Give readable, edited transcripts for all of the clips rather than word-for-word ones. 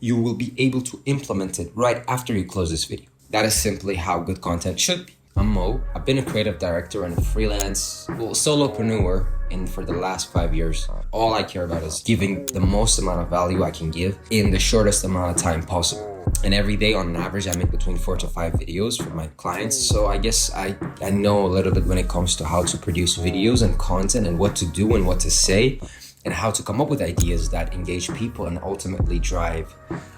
you will be able to implement it right after you close this video. That is simply how good content should be. I'm Mo. I've been a creative director and a freelance, solopreneur for the last 5 years. All I care about is giving the most amount of value I can give in the shortest amount of time possible. And every day on an average, I make between 4 to 5 videos for my clients. So I guess I know a little bit when it comes to how to produce videos and content and what to do and what to say and how to come up with ideas that engage people and ultimately drive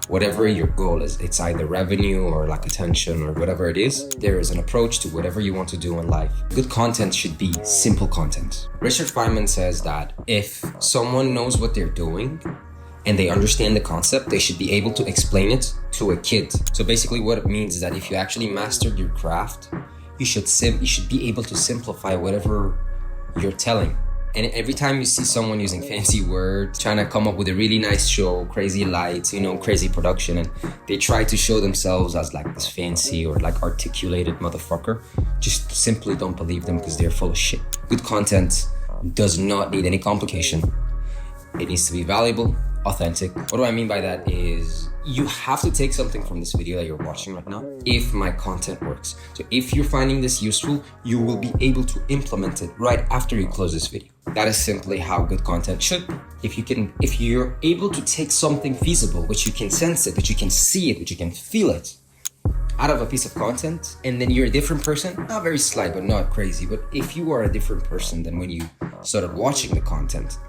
whatever your goal is. It's either revenue or like attention or whatever it is. There is an approach to whatever you want to do in life. Good content should be simple content. Richard Feynman says that if someone knows what they're doing and they understand the concept, they should be able to explain it to a kid. So basically what it means is that if you actually mastered your craft, you should be able to simplify whatever you're telling. And every time you see someone using fancy words, trying to come up with a really nice show, crazy lights, crazy production, and they try to show themselves as like this fancy or like articulated motherfucker, just simply don't believe them because they're full of shit. Good content does not need any complication. It needs to be valuable, authentic. What do I mean by that is you have to take something from this video that you're watching right now if my content works. So if you're finding this useful, you will be able to implement it right after you close this video. That is simply how good content should be. If you're able to take something feasible, which you can sense it, which you can see it, which you can feel it, out of a piece of content, and then you're a different person, not very slight, but not crazy, but if you are a different person than when you started watching the content,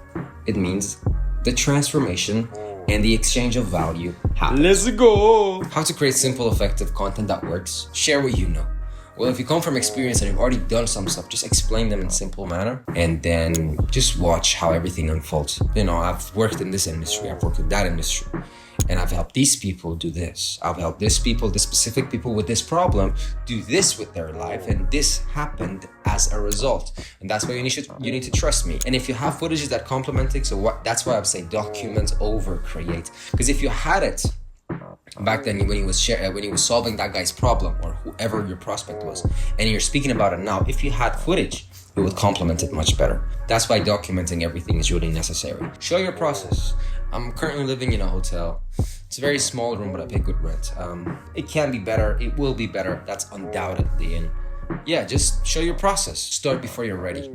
it means the transformation and the exchange of value happens. Let's go! How to create simple, effective content that works. Share what you know. Well, if you come from experience and you've already done some stuff, just explain them in a simple manner and then just watch how everything unfolds. I've worked in this industry, I've worked in that industry, and I've helped these people do this. I've helped this specific people with this problem do this with their life, and this happened as a result. And that's why you need to trust me. And if you have footages that complement it, that's why I would say document over create. Because if you had it back then when he was solving that guy's problem or whoever your prospect was, and you're speaking about it now, if you had footage, it would complement it much better. That's why documenting everything is really necessary. Show your process. I'm currently living in a hotel. It's a very small room, but I pay good rent. It can be better. It will be better. That's undoubtedly. And yeah, just show your process. Start before you're ready.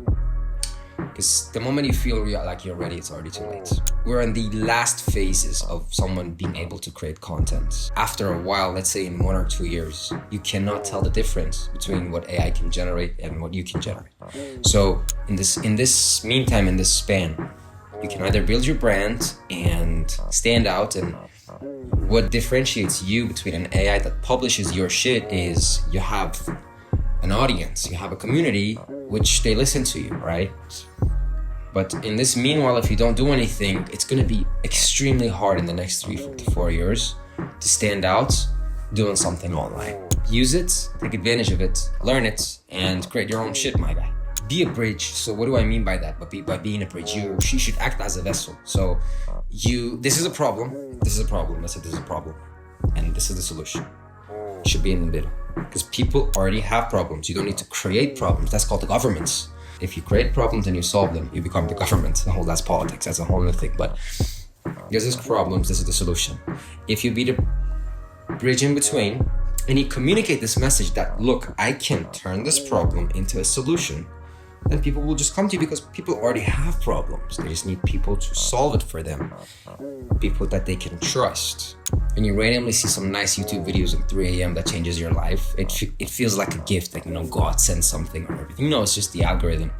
Because the moment you feel like you're ready, it's already too late. We're in the last phases of someone being able to create content. After a while, let's say in 1 or 2 years, you cannot tell the difference between what AI can generate and what you can generate. So in this meantime, in this span, you can either build your brand and stand out, and what differentiates you between an AI that publishes your shit is you have an audience, you have a community which they listen to you, right? But in this meanwhile, if you don't do anything, it's going to be extremely hard in the next 3 to 4 years to stand out doing something online. Use it, take advantage of it, learn it, and create your own shit, my guy. Be a bridge. So what do I mean by that? By being a bridge, you should act as a vessel. So this is a problem. Let's say this is a problem, and this is the solution. You should be in the middle. Because people already have problems. You don't need to create problems. That's called the governments. If you create problems and you solve them, you become the government. That's politics. That's a whole other thing. But there's these problems. This is the solution. If you be the bridge in between and you communicate this message that, look, I can turn this problem into a solution, then people will just come to you because people already have problems. They just need people to solve it for them. People that they can trust. When you randomly see some nice YouTube videos at 3 a.m. that changes your life, it feels like a gift, like, God sends something or everything. No, it's just the algorithm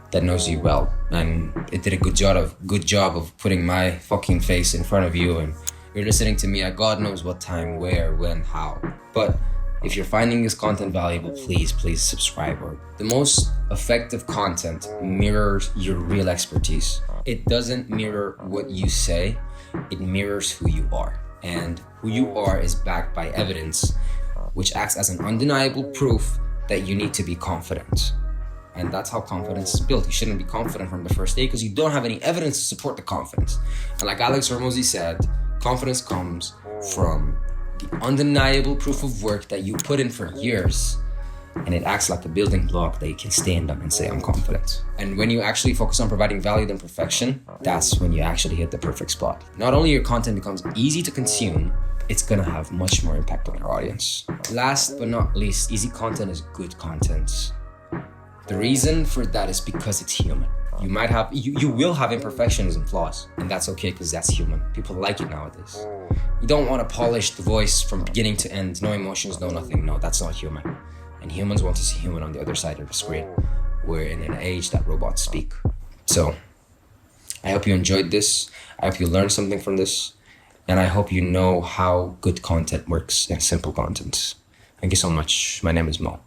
that knows you well. And it did a good job of putting my fucking face in front of you, and you're listening to me at God knows what time, where, when, how. But if you're finding this content valuable, please subscribe. The most effective content mirrors your real expertise. It doesn't mirror what you say, it mirrors who you are. And who you are is backed by evidence, which acts as an undeniable proof that you need to be confident. And that's how confidence is built. You shouldn't be confident from the first day because you don't have any evidence to support the confidence. And like Alex Hormozi said, confidence comes from the undeniable proof of work that you put in for years And it acts like a building block that you can stand on and say, I'm confident. And when you actually focus on providing value than perfection, that's when you actually hit the perfect spot. Not only your content becomes easy to consume, it's gonna have much more impact on your audience. Last but not least, easy content is good content. The reason for that is because it's human. You will have imperfections and flaws, and that's okay because that's human. People like it nowadays. You don't want to polish the voice from beginning to end, no emotions, no nothing. No, that's not human. And humans want to see human on the other side of the screen. We're in an age that robots speak. So, I hope you enjoyed this. I hope you learned something from this. And I hope you know how good content works and simple content. Thank you so much. My name is Mo.